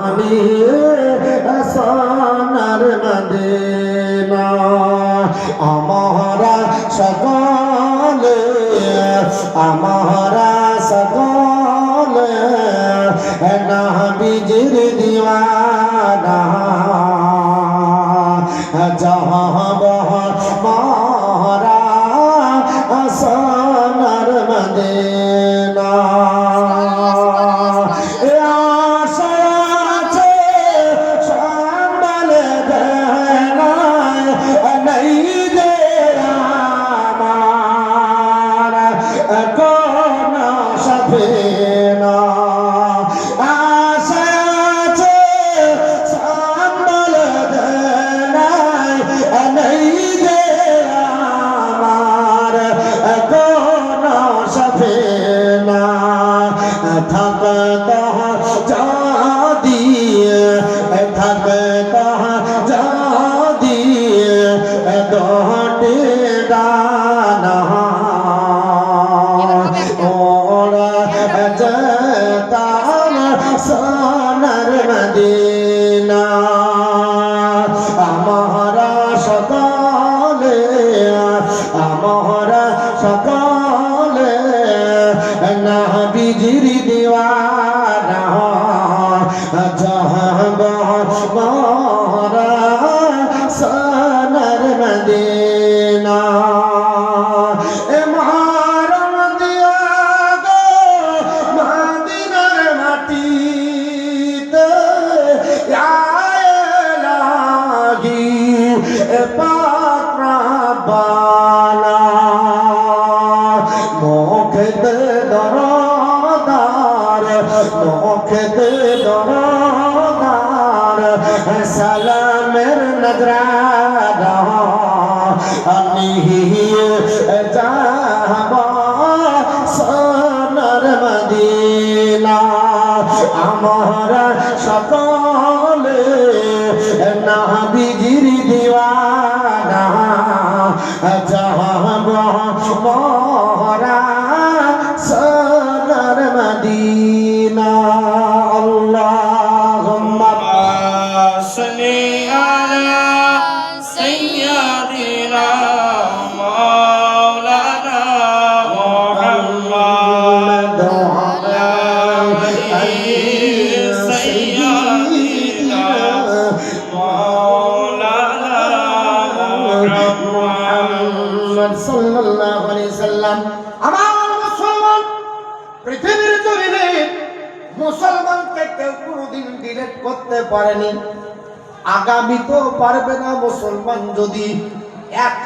আমি সোনার মদিনা আমরা সকলে আমরা সকলে নবীজির দিওয়ানা যাব মারা সোনার মদিনা সোনার মদিনা আমরা সকলে নবীজির দিওয়ানা যাব আমরা সোনার মদিনা সালামের নজরানা নিয়ে যাব সোনার মদিনা আমরা সকলে নবীজির দিওয়ানা যাব মোরা সোনার মদিনা আল্লাহুম্মা সাল্লি আলা সাইয়্যিদিনা মাওলানা মুহাম্মদ ওয়া আলি সাইয়্যিদিনা মাওলানা মুহাম্মদ সাল্লাল্লাহু আলাইহি সাল্লাম। আমার মুসলমান পৃথিবীর জমিনে মুসলমানকে কেউ কোনোদিন ডিলেট করতে পারেনি, আগামী তো পারবে না। মুসলমান যদি এক